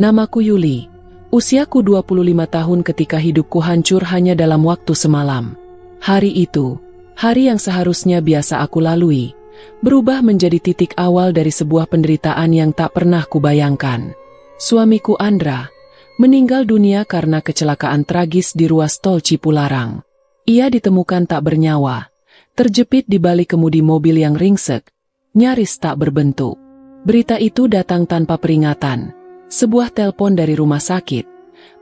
Namaku Yuli. Usiaku 25 tahun ketika hidupku hancur hanya dalam waktu semalam. Hari itu, hari yang seharusnya biasa aku lalui, berubah menjadi titik awal dari sebuah penderitaan yang tak pernah kubayangkan. Suamiku Andra meninggal dunia karena kecelakaan tragis di ruas tol Cipularang. Ia ditemukan tak bernyawa, terjepit di balik kemudi mobil yang ringsek, nyaris tak berbentuk. Berita itu datang tanpa peringatan. Sebuah telepon dari rumah sakit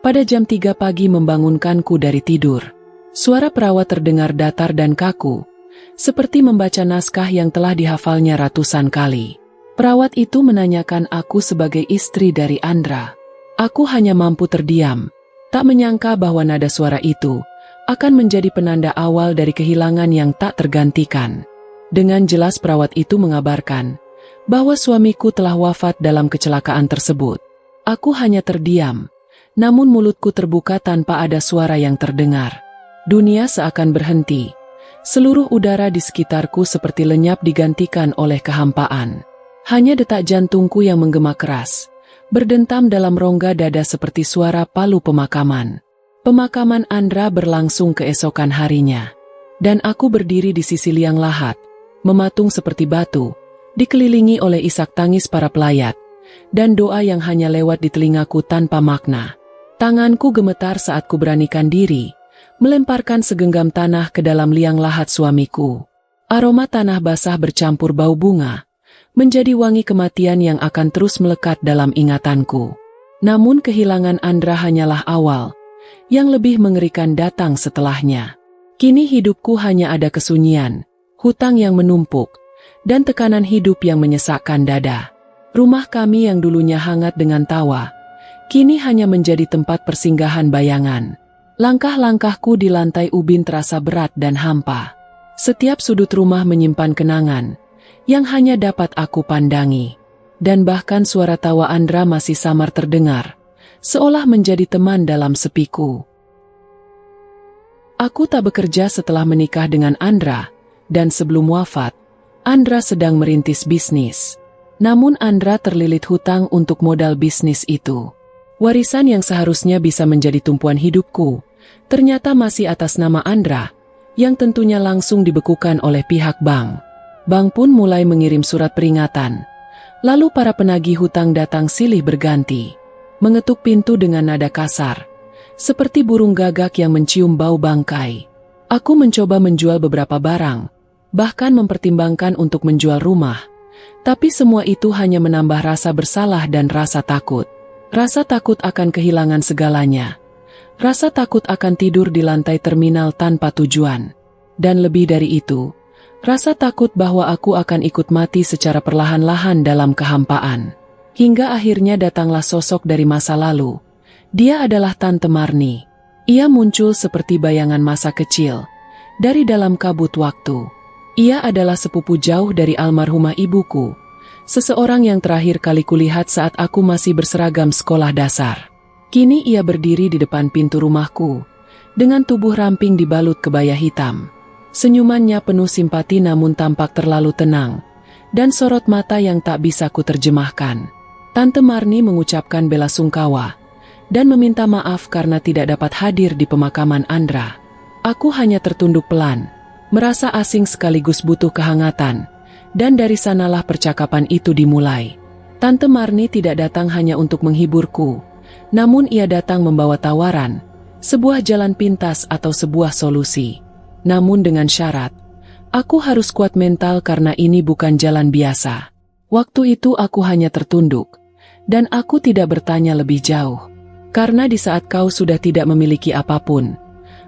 pada jam 3 pagi membangunkanku dari tidur. Suara perawat terdengar datar dan kaku, seperti membaca naskah yang telah dihafalnya ratusan kali. Perawat itu menanyakan aku sebagai istri dari Andra. Aku hanya mampu terdiam, tak menyangka bahwa nada suara itu akan menjadi penanda awal dari kehilangan yang tak tergantikan. Dengan jelas perawat itu mengabarkan bahwa suamiku telah wafat dalam kecelakaan tersebut. Aku hanya terdiam, namun mulutku terbuka tanpa ada suara yang terdengar. Dunia seakan berhenti. Seluruh udara di sekitarku seperti lenyap digantikan oleh kehampaan. Hanya detak jantungku yang menggema keras, berdentam dalam rongga dada seperti suara palu pemakaman. Pemakaman Andra berlangsung keesokan harinya. Dan aku berdiri di sisi liang lahat, mematung seperti batu, dikelilingi oleh isak tangis para pelayat, dan doa yang hanya lewat di telingaku tanpa makna. Tanganku gemetar saat kuberanikan diri, melemparkan segenggam tanah ke dalam liang lahat suamiku. Aroma tanah basah bercampur bau bunga, menjadi wangi kematian yang akan terus melekat dalam ingatanku. Namun kehilangan Andra hanyalah awal, yang lebih mengerikan datang setelahnya. Kini hidupku hanya ada kesunyian, hutang yang menumpuk, dan tekanan hidup yang menyesakkan dada. Rumah kami yang dulunya hangat dengan tawa, kini hanya menjadi tempat persinggahan bayangan. Langkah-langkahku di lantai ubin terasa berat dan hampa. Setiap sudut rumah menyimpan kenangan yang hanya dapat aku pandangi. Dan bahkan suara tawa Andra masih samar terdengar, seolah menjadi teman dalam sepiku. Aku tak bekerja setelah menikah dengan Andra, dan sebelum wafat, Andra sedang merintis bisnis. Namun Andra terlilit hutang untuk modal bisnis itu. Warisan yang seharusnya bisa menjadi tumpuan hidupku, ternyata masih atas nama Andra, yang tentunya langsung dibekukan oleh pihak bank. Bank pun mulai mengirim surat peringatan. Lalu para penagih hutang datang silih berganti, mengetuk pintu dengan nada kasar, seperti burung gagak yang mencium bau bangkai. Aku mencoba menjual beberapa barang, bahkan mempertimbangkan untuk menjual rumah. Tapi semua itu hanya menambah rasa bersalah dan rasa takut. Rasa takut akan kehilangan segalanya. Rasa takut akan tidur di lantai terminal tanpa tujuan. Dan lebih dari itu, rasa takut bahwa aku akan ikut mati secara perlahan-lahan dalam kehampaan. Hingga akhirnya datanglah sosok dari masa lalu. Dia adalah Tante Marni. Ia muncul seperti bayangan masa kecil, dari dalam kabut waktu. Ia adalah sepupu jauh dari almarhumah ibuku, seseorang yang terakhir kali kulihat saat aku masih berseragam sekolah dasar. Kini ia berdiri di depan pintu rumahku, dengan tubuh ramping dibalut kebaya hitam. Senyumannya penuh simpati namun tampak terlalu tenang, dan sorot mata yang tak bisa kuterjemahkan. Tante Marni mengucapkan bela sungkawa, dan meminta maaf karena tidak dapat hadir di pemakaman Andra. Aku hanya tertunduk pelan, merasa asing sekaligus butuh kehangatan, dan dari sanalah percakapan itu dimulai. Tante Marni tidak datang hanya untuk menghiburku, namun ia datang membawa tawaran, sebuah jalan pintas atau sebuah solusi. Namun dengan syarat, aku harus kuat mental karena ini bukan jalan biasa. Waktu itu aku hanya tertunduk, dan aku tidak bertanya lebih jauh. Karena di saat kau sudah tidak memiliki apapun,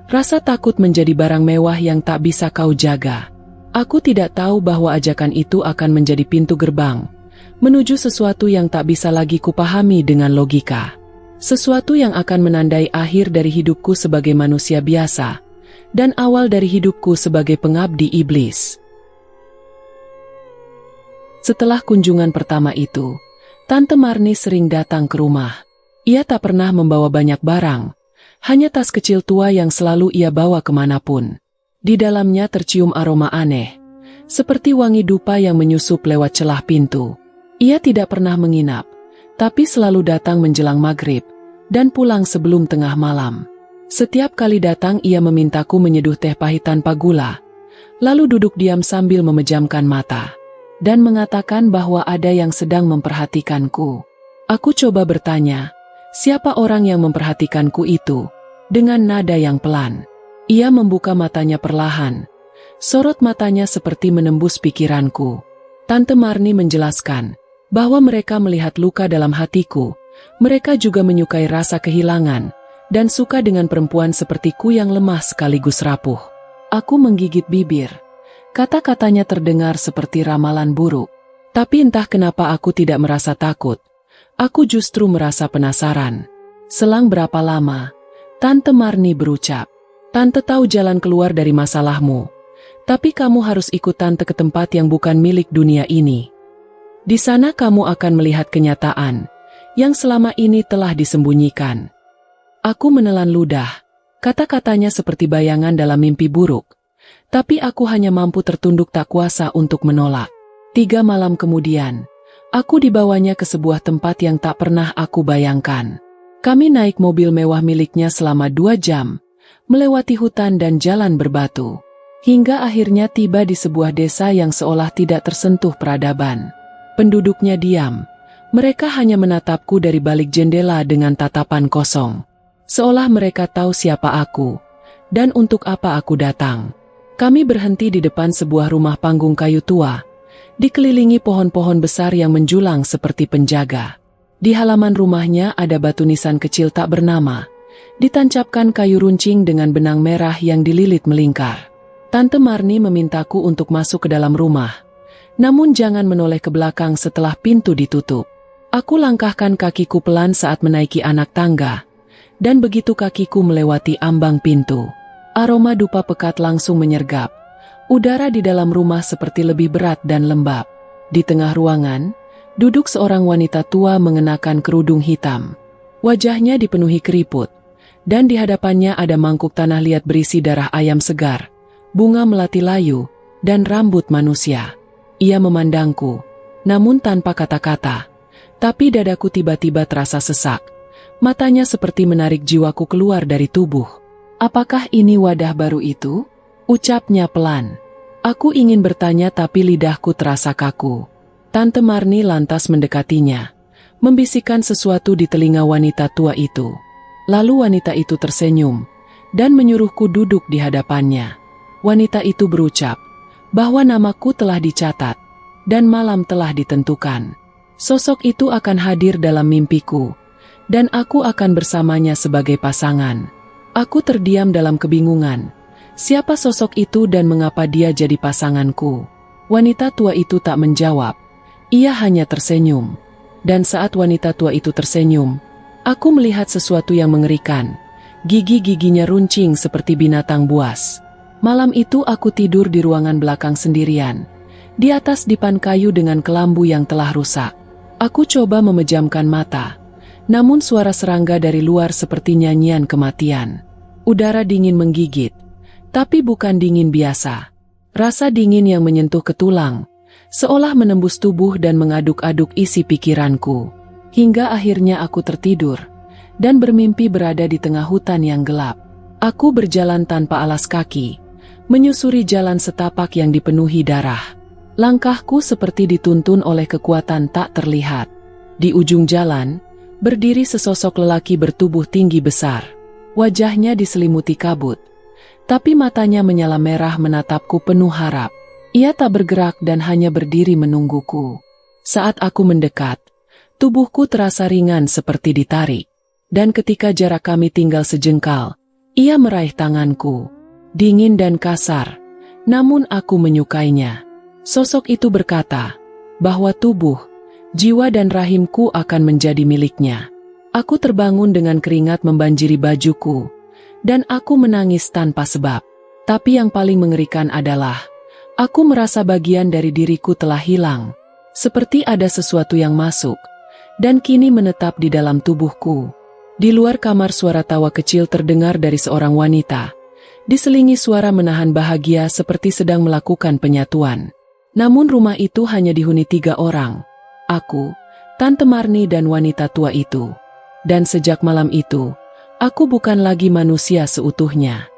rasa takut menjadi barang mewah yang tak bisa kau jaga. Aku tidak tahu bahwa ajakan itu akan menjadi pintu gerbang menuju sesuatu yang tak bisa lagi kupahami dengan logika. Sesuatu yang akan menandai akhir dari hidupku sebagai manusia biasa, dan awal dari hidupku sebagai pengabdi iblis. Setelah kunjungan pertama itu, Tante Marni sering datang ke rumah. Ia tak pernah membawa banyak barang, hanya tas kecil tua yang selalu ia bawa kemanapun. Di dalamnya tercium aroma aneh, seperti wangi dupa yang menyusup lewat celah pintu. Ia tidak pernah menginap, tapi selalu datang menjelang maghrib dan pulang sebelum tengah malam. Setiap kali datang ia memintaku menyeduh teh pahit tanpa gula, lalu duduk diam sambil memejamkan mata, dan mengatakan bahwa ada yang sedang memperhatikanku. Aku coba bertanya, siapa orang yang memperhatikanku itu? Dengan nada yang pelan. Ia membuka matanya perlahan. Sorot matanya seperti menembus pikiranku. Tante Marni menjelaskan bahwa mereka melihat luka dalam hatiku. Mereka juga menyukai rasa kehilangan dan suka dengan perempuan sepertiku yang lemah sekaligus rapuh. Aku menggigit bibir. Kata-katanya terdengar seperti ramalan buruk. Tapi entah kenapa aku tidak merasa takut. Aku justru merasa penasaran. Selang berapa lama, Tante Marni berucap, "Tante tahu jalan keluar dari masalahmu. Tapi kamu harus ikut Tante ke tempat yang bukan milik dunia ini. Di sana kamu akan melihat kenyataan yang selama ini telah disembunyikan." Aku menelan ludah. Kata-katanya seperti bayangan dalam mimpi buruk. Tapi aku hanya mampu tertunduk tak kuasa untuk menolak. 3 malam kemudian, aku dibawanya ke sebuah tempat yang tak pernah aku bayangkan. Kami naik mobil mewah miliknya selama 2 jam, melewati hutan dan jalan berbatu, hingga akhirnya tiba di sebuah desa yang seolah tidak tersentuh peradaban. Penduduknya diam. Mereka hanya menatapku dari balik jendela dengan tatapan kosong, seolah mereka tahu siapa aku dan untuk apa aku datang. Kami berhenti di depan sebuah rumah panggung kayu tua, dikelilingi pohon-pohon besar yang menjulang seperti penjaga. Di halaman rumahnya ada batu nisan kecil tak bernama, ditancapkan kayu runcing dengan benang merah yang dililit melingkar. Tante Marni memintaku untuk masuk ke dalam rumah, namun jangan menoleh ke belakang setelah pintu ditutup. Aku langkahkan kakiku pelan saat menaiki anak tangga, dan begitu kakiku melewati ambang pintu, aroma dupa pekat langsung menyergap. Udara di dalam rumah seperti lebih berat dan lembab. Di tengah ruangan, duduk seorang wanita tua mengenakan kerudung hitam. Wajahnya dipenuhi keriput, dan di hadapannya ada mangkuk tanah liat berisi darah ayam segar, bunga melati layu, dan rambut manusia. Ia memandangku, namun tanpa kata-kata. Tapi dadaku tiba-tiba terasa sesak. Matanya seperti menarik jiwaku keluar dari tubuh. "Apakah ini wadah baru itu?" ucapnya pelan. Aku ingin bertanya tapi lidahku terasa kaku. Tante Marni lantas mendekatinya, membisikkan sesuatu di telinga wanita tua itu. Lalu wanita itu tersenyum, dan menyuruhku duduk di hadapannya. Wanita itu berucap bahwa namaku telah dicatat, dan malam telah ditentukan. Sosok itu akan hadir dalam mimpiku, dan aku akan bersamanya sebagai pasangan. Aku terdiam dalam kebingungan. Siapa sosok itu dan mengapa dia jadi pasanganku? Wanita tua itu tak menjawab. Ia hanya tersenyum. Dan saat wanita tua itu tersenyum, aku melihat sesuatu yang mengerikan. Gigi-giginya runcing seperti binatang buas. Malam itu aku tidur di ruangan belakang sendirian, di atas dipan kayu dengan kelambu yang telah rusak. Aku coba memejamkan mata, namun suara serangga dari luar seperti nyanyian kematian. Udara dingin menggigit, tapi bukan dingin biasa. Rasa dingin yang menyentuh ke tulang, seolah menembus tubuh dan mengaduk-aduk isi pikiranku. Hingga akhirnya aku tertidur, dan bermimpi berada di tengah hutan yang gelap. Aku berjalan tanpa alas kaki, menyusuri jalan setapak yang dipenuhi darah. Langkahku seperti dituntun oleh kekuatan tak terlihat. Di ujung jalan, berdiri sesosok lelaki bertubuh tinggi besar. Wajahnya diselimuti kabut, tapi matanya menyala merah menatapku penuh harap. Ia tak bergerak dan hanya berdiri menungguku. Saat aku mendekat, tubuhku terasa ringan seperti ditarik. Dan ketika jarak kami tinggal sejengkal, ia meraih tanganku. Dingin dan kasar, namun aku menyukainya. Sosok itu berkata bahwa tubuh, jiwa dan rahimku akan menjadi miliknya. Aku terbangun dengan keringat membanjiri bajuku, dan aku menangis tanpa sebab. Tapi yang paling mengerikan adalah, aku merasa bagian dari diriku telah hilang. Seperti ada sesuatu yang masuk, dan kini menetap di dalam tubuhku. Di luar kamar suara tawa kecil terdengar dari seorang wanita, diselingi suara menahan bahagia seperti sedang melakukan penyatuan. Namun rumah itu hanya dihuni 3 orang. Aku, Tante Marni dan wanita tua itu. Dan sejak malam itu, aku bukan lagi manusia seutuhnya.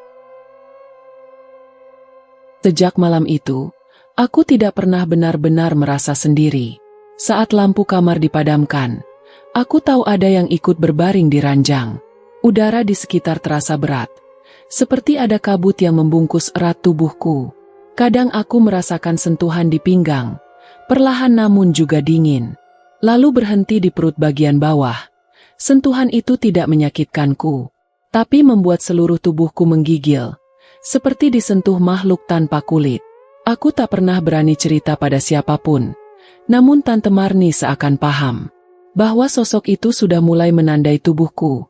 Sejak malam itu, aku tidak pernah benar-benar merasa sendiri. Saat lampu kamar dipadamkan, aku tahu ada yang ikut berbaring di ranjang. Udara di sekitar terasa berat, seperti ada kabut yang membungkus erat tubuhku. Kadang aku merasakan sentuhan di pinggang, perlahan namun juga dingin. Lalu berhenti di perut bagian bawah. Sentuhan itu tidak menyakitkanku, tapi membuat seluruh tubuhku menggigil, seperti disentuh makhluk tanpa kulit. Aku tak pernah berani cerita pada siapapun, namun Tante Marni seakan paham bahwa sosok itu sudah mulai menandai tubuhku,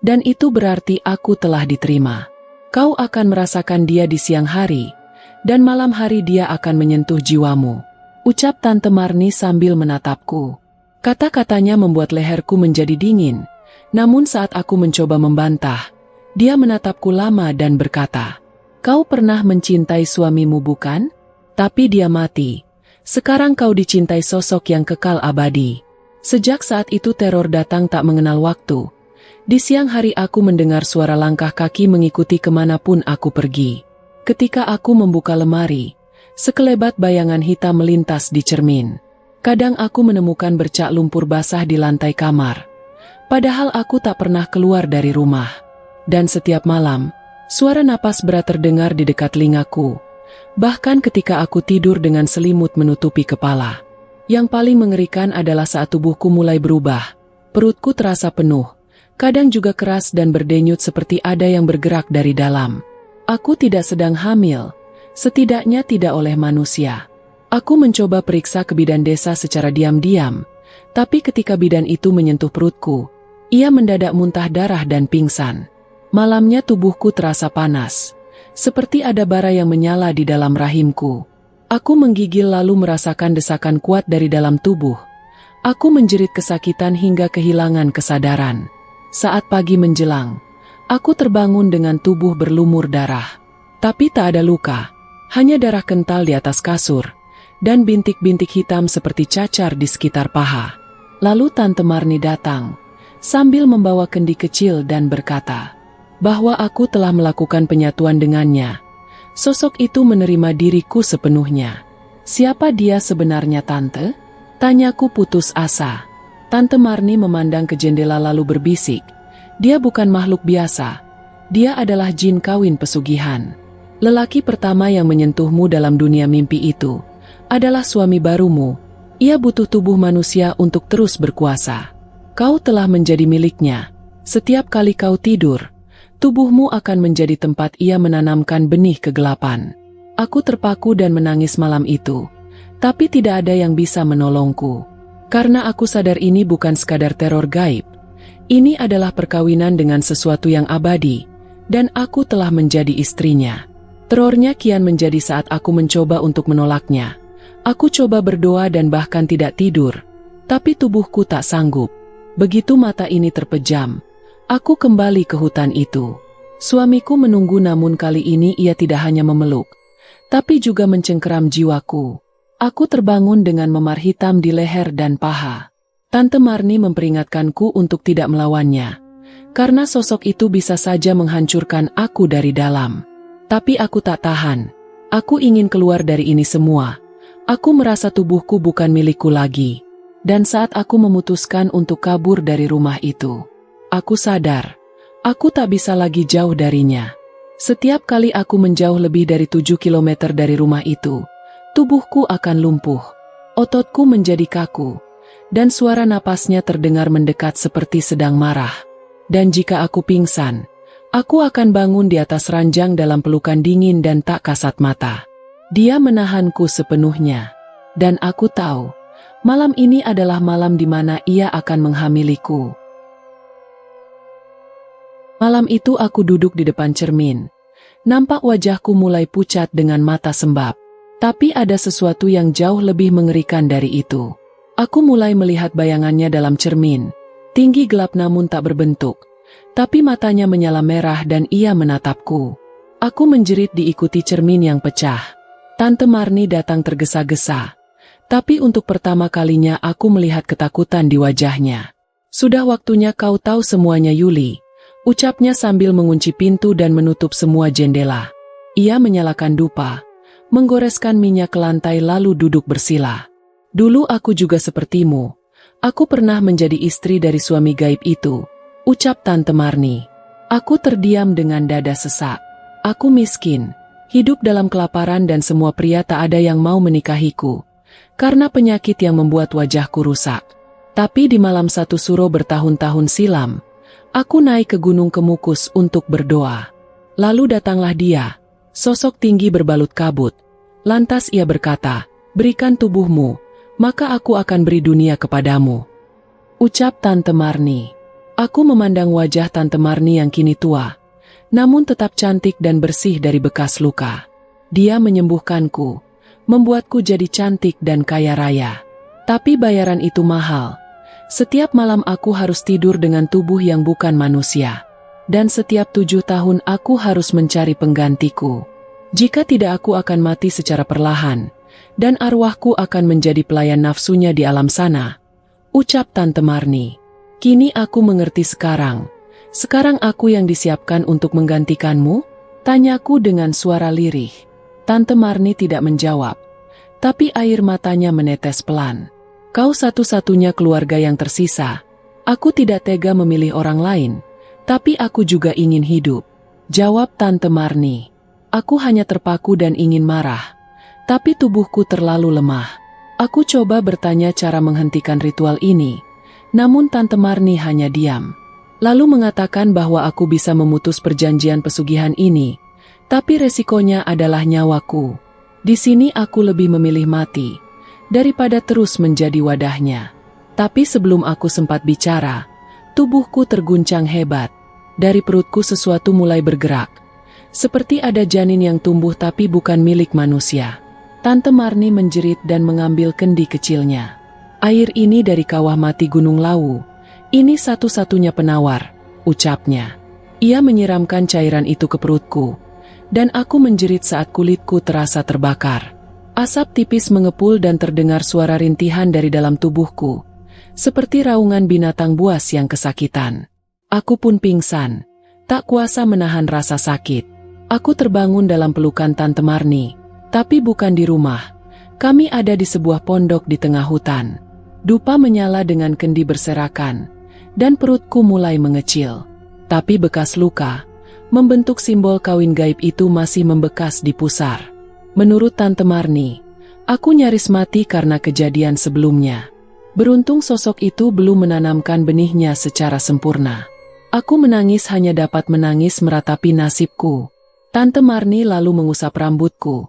dan itu berarti aku telah diterima. Kau akan merasakan dia di siang hari, dan malam hari dia akan menyentuh jiwamu, ucap Tante Marni sambil menatapku. Kata-katanya membuat leherku menjadi dingin, namun saat aku mencoba membantah, dia menatapku lama dan berkata, "Kau pernah mencintai suamimu bukan? Tapi dia mati. Sekarang kau dicintai sosok yang kekal abadi." Sejak saat itu teror datang tak mengenal waktu. Di siang hari aku mendengar suara langkah kaki mengikuti kemanapun aku pergi. Ketika aku membuka lemari, sekelebat bayangan hitam melintas di cermin. Kadang aku menemukan bercak lumpur basah di lantai kamar. Padahal aku tak pernah keluar dari rumah. Dan setiap malam, suara napas berat terdengar di dekat telingaku. Bahkan ketika aku tidur dengan selimut menutupi kepala. Yang paling mengerikan adalah saat tubuhku mulai berubah. Perutku terasa penuh, kadang juga keras dan berdenyut seperti ada yang bergerak dari dalam. Aku tidak sedang hamil, setidaknya tidak oleh manusia. Aku mencoba periksa ke bidan desa secara diam-diam, tapi ketika bidan itu menyentuh perutku, ia mendadak muntah darah dan pingsan. Malamnya tubuhku terasa panas, seperti ada bara yang menyala di dalam rahimku. Aku menggigil lalu merasakan desakan kuat dari dalam tubuh. Aku menjerit kesakitan hingga kehilangan kesadaran. Saat pagi menjelang, aku terbangun dengan tubuh berlumur darah. Tapi tak ada luka, hanya darah kental di atas kasur, dan bintik-bintik hitam seperti cacar di sekitar paha. Lalu Tante Marni datang, sambil membawa kendi kecil dan berkata, bahwa aku telah melakukan penyatuan dengannya. Sosok itu menerima diriku sepenuhnya. Siapa dia sebenarnya, Tante? Tanyaku putus asa. Tante Marni memandang ke jendela lalu berbisik, dia bukan makhluk biasa. Dia adalah jin kawin pesugihan. Lelaki pertama yang menyentuhmu dalam dunia mimpi itu adalah suami barumu. Ia butuh tubuh manusia untuk terus berkuasa. Kau telah menjadi miliknya. Setiap kali kau tidur, tubuhmu akan menjadi tempat ia menanamkan benih kegelapan. Aku terpaku dan menangis malam itu, tapi tidak ada yang bisa menolongku. Karena aku sadar ini bukan sekadar teror gaib. Ini adalah perkawinan dengan sesuatu yang abadi, dan aku telah menjadi istrinya. Terornya kian menjadi saat aku mencoba untuk menolaknya. Aku coba berdoa dan bahkan tidak tidur, tapi tubuhku tak sanggup. Begitu mata ini terpejam, aku kembali ke hutan itu. Suamiku menunggu, namun kali ini ia tidak hanya memeluk, tapi juga mencengkeram jiwaku. Aku terbangun dengan memar hitam di leher dan paha. Tante Marni memperingatkanku untuk tidak melawannya, karena sosok itu bisa saja menghancurkan aku dari dalam. Tapi aku tak tahan. Aku ingin keluar dari ini semua. Aku merasa tubuhku bukan milikku lagi. Dan saat aku memutuskan untuk kabur dari rumah itu, aku sadar, aku tak bisa lagi jauh darinya. Setiap kali aku menjauh lebih dari 7 kilometer dari rumah itu, tubuhku akan lumpuh. Ototku menjadi kaku, dan suara napasnya terdengar mendekat seperti sedang marah. Dan jika aku pingsan, aku akan bangun di atas ranjang dalam pelukan dingin dan tak kasat mata. Dia menahanku sepenuhnya, dan aku tahu, malam ini adalah malam di mana ia akan menghamiliku. Malam itu aku duduk di depan cermin. Nampak wajahku mulai pucat dengan mata sembab. Tapi ada sesuatu yang jauh lebih mengerikan dari itu. Aku mulai melihat bayangannya dalam cermin. Tinggi gelap namun tak berbentuk. Tapi matanya menyala merah dan ia menatapku. Aku menjerit diikuti cermin yang pecah. Tante Marni datang tergesa-gesa. Tapi untuk pertama kalinya aku melihat ketakutan di wajahnya. "Sudah waktunya kau tahu semuanya, Yuli," ucapnya sambil mengunci pintu dan menutup semua jendela. Ia menyalakan dupa, menggoreskan minyak ke lantai lalu duduk bersila. "Dulu aku juga sepertimu. Aku pernah menjadi istri dari suami gaib itu," ucap Tante Marni. Aku terdiam dengan dada sesak. Aku miskin, hidup dalam kelaparan dan semua pria tak ada yang mau menikahiku, karena penyakit yang membuat wajahku rusak. Tapi di malam satu suro bertahun-tahun silam, aku naik ke Gunung Kemukus untuk berdoa. Lalu datanglah dia, sosok tinggi berbalut kabut. Lantas ia berkata, "Berikan tubuhmu, maka aku akan beri dunia kepadamu," ucap Tante Marni. Aku memandang wajah Tante Marni yang kini tua, namun tetap cantik dan bersih dari bekas luka. Dia menyembuhkanku, membuatku jadi cantik dan kaya raya. Tapi bayaran itu mahal. Setiap malam aku harus tidur dengan tubuh yang bukan manusia. Dan setiap 7 tahun aku harus mencari penggantiku. Jika tidak aku akan mati secara perlahan, dan arwahku akan menjadi pelayan nafsunya di alam sana, ucap Tante Marni. Kini aku mengerti sekarang. Sekarang aku yang disiapkan untuk menggantikanmu? Tanyaku dengan suara lirih. Tante Marni tidak menjawab, tapi air matanya menetes pelan. Kau satu-satunya keluarga yang tersisa. Aku tidak tega memilih orang lain, tapi aku juga ingin hidup, jawab Tante Marni. Aku hanya terpaku dan ingin marah, tapi tubuhku terlalu lemah. Aku coba bertanya cara menghentikan ritual ini, namun Tante Marni hanya diam. Lalu mengatakan bahwa aku bisa memutus perjanjian pesugihan ini, tapi resikonya adalah nyawaku. Di sini aku lebih memilih mati, daripada terus menjadi wadahnya. Tapi sebelum aku sempat bicara, tubuhku terguncang hebat. Dari perutku sesuatu mulai bergerak. Seperti ada janin yang tumbuh tapi bukan milik manusia. Tante Marni menjerit dan mengambil kendi kecilnya. Air ini dari kawah mati Gunung Lawu. Ini satu-satunya penawar, ucapnya. Ia menyiramkan cairan itu ke perutku, dan aku menjerit saat kulitku terasa terbakar. Asap tipis mengepul dan terdengar suara rintihan dari dalam tubuhku, seperti raungan binatang buas yang kesakitan. Aku pun pingsan, tak kuasa menahan rasa sakit. Aku terbangun dalam pelukan Tante Marni, tapi bukan di rumah. Kami ada di sebuah pondok di tengah hutan. Dupa menyala dengan kendi berserakan, dan perutku mulai mengecil. Tapi bekas luka, membentuk simbol kawin gaib itu masih membekas di pusar. Menurut Tante Marni, aku nyaris mati karena kejadian sebelumnya. Beruntung sosok itu belum menanamkan benihnya secara sempurna. Aku menangis hanya dapat menangis meratapi nasibku. Tante Marni lalu mengusap rambutku,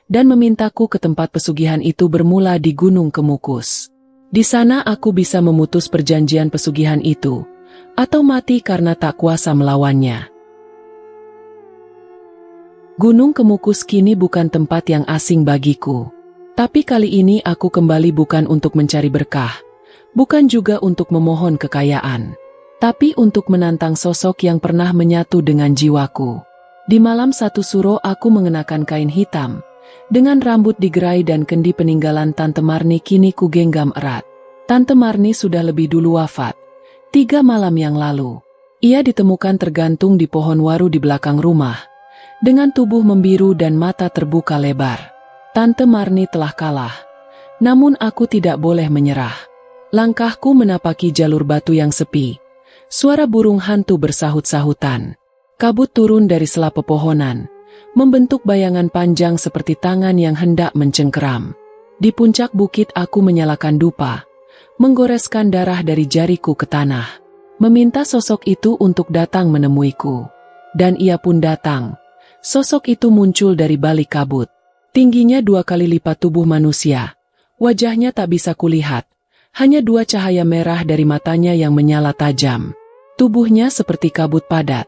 dan memintaku ke tempat pesugihan itu bermula di Gunung Kemukus. Di sana aku bisa memutus perjanjian pesugihan itu, atau mati karena tak kuasa melawannya. Gunung Kemukus kini bukan tempat yang asing bagiku. Tapi kali ini aku kembali bukan untuk mencari berkah, bukan juga untuk memohon kekayaan, tapi untuk menantang sosok yang pernah menyatu dengan jiwaku. Di malam satu suro aku mengenakan kain hitam, dengan rambut digerai dan kendi peninggalan Tante Marni kini kugenggam erat. Tante Marni sudah lebih dulu wafat, 3 malam yang lalu. Ia ditemukan tergantung di pohon waru di belakang rumah, dengan tubuh membiru dan mata terbuka lebar. Tante Marni telah kalah, namun aku tidak boleh menyerah. Langkahku menapaki jalur batu yang sepi. Suara burung hantu bersahut-sahutan. Kabut turun dari sela pepohonan, membentuk bayangan panjang seperti tangan yang hendak mencengkeram. Di puncak bukit aku menyalakan dupa, menggoreskan darah dari jariku ke tanah, meminta sosok itu untuk datang menemuiku. Dan ia pun datang. Sosok itu muncul dari balik kabut. Tingginya 2 kali lipat tubuh manusia. Wajahnya tak bisa kulihat, hanya 2 cahaya merah dari matanya yang menyala tajam. Tubuhnya seperti kabut padat,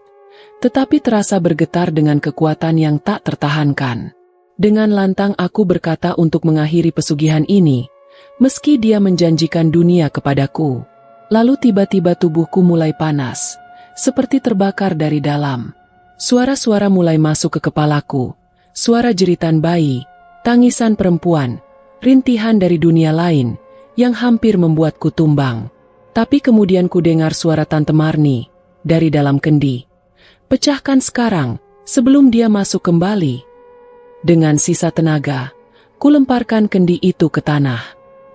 tetapi terasa bergetar dengan kekuatan yang tak tertahankan. Dengan lantang aku berkata untuk mengakhiri pesugihan ini, meski dia menjanjikan dunia kepadaku. Lalu tiba-tiba tubuhku mulai panas, seperti terbakar dari dalam. Suara-suara mulai masuk ke kepalaku, suara jeritan bayi, tangisan perempuan, rintihan dari dunia lain, yang hampir membuatku tumbang. Tapi kemudian ku dengar suara Tante Marni, dari dalam kendi. Pecahkan sekarang, sebelum dia masuk kembali. Dengan sisa tenaga, ku lemparkan kendi itu ke tanah.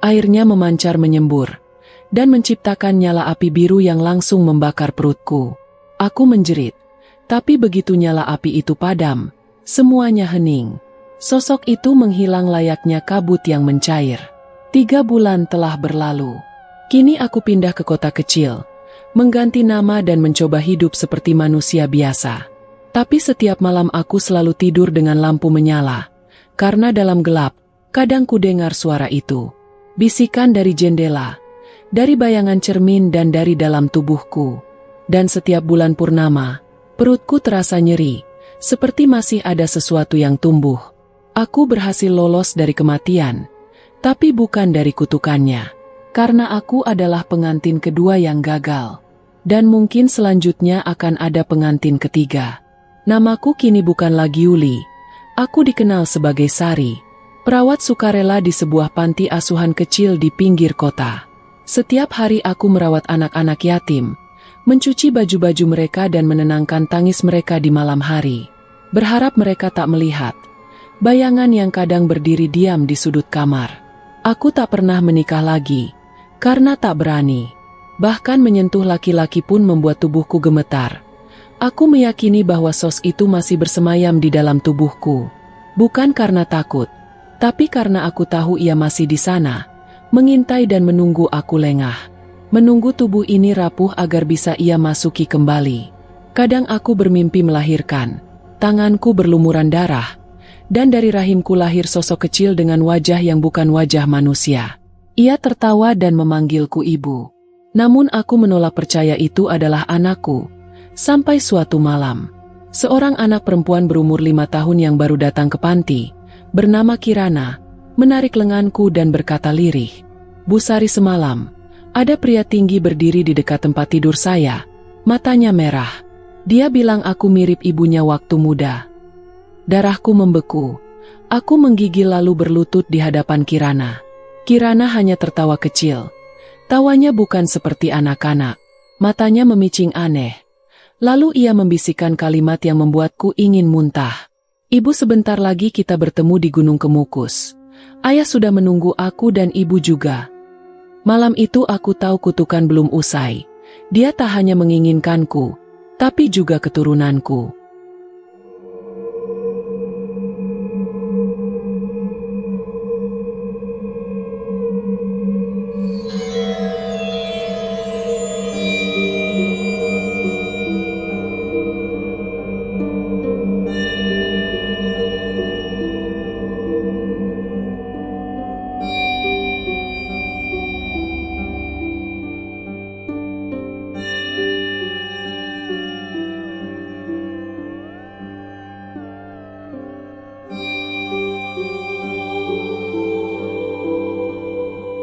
Airnya memancar menyembur, dan menciptakan nyala api biru yang langsung membakar perutku. Aku menjerit, tapi begitu nyala api itu padam, semuanya hening. Sosok itu menghilang layaknya kabut yang mencair. 3 bulan telah berlalu. Kini aku pindah ke kota kecil, mengganti nama dan mencoba hidup seperti manusia biasa. Tapi setiap malam aku selalu tidur dengan lampu menyala, karena dalam gelap, kadang ku dengar suara itu. Bisikan dari jendela, dari bayangan cermin dan dari dalam tubuhku. Dan setiap bulan purnama, perutku terasa nyeri, seperti masih ada sesuatu yang tumbuh. Aku berhasil lolos dari kematian, tapi bukan dari kutukannya. Karena aku adalah pengantin kedua yang gagal. Dan mungkin selanjutnya akan ada pengantin ketiga. Namaku kini bukan lagi Yuli. Aku dikenal sebagai Sari, perawat sukarela di sebuah panti asuhan kecil di pinggir kota. Setiap hari aku merawat anak-anak yatim, mencuci baju-baju mereka dan menenangkan tangis mereka di malam hari. Berharap mereka tak melihat bayangan yang kadang berdiri diam di sudut kamar. Aku tak pernah menikah lagi, karena tak berani. Bahkan menyentuh laki-laki pun membuat tubuhku gemetar. Aku meyakini bahwa sos itu masih bersemayam di dalam tubuhku. Bukan karena takut, tapi karena aku tahu ia masih di sana, mengintai dan menunggu aku lengah. Menunggu tubuh ini rapuh agar bisa ia masuki kembali. Kadang aku bermimpi melahirkan. Tanganku berlumuran darah, dan dari rahimku lahir sosok kecil dengan wajah yang bukan wajah manusia. Ia tertawa dan memanggilku ibu. Namun aku menolak percaya itu adalah anakku. Sampai suatu malam, seorang anak perempuan berumur 5 tahun yang baru datang ke panti, bernama Kirana, menarik lenganku dan berkata lirih, "Bu Sari, semalam ada pria tinggi berdiri di dekat tempat tidur saya, matanya merah. Dia bilang aku mirip ibunya waktu muda." Darahku membeku. Aku menggigil lalu berlutut di hadapan Kirana. Kirana hanya tertawa kecil. Tawanya bukan seperti anak-anak. Matanya memicing aneh. Lalu ia membisikkan kalimat yang membuatku ingin muntah. "Ibu, sebentar lagi kita bertemu di Gunung Kemukus. Ayah sudah menunggu aku dan ibu juga." Malam itu aku tahu kutukan belum usai. Dia tak hanya menginginkanku, tapi juga keturunanku.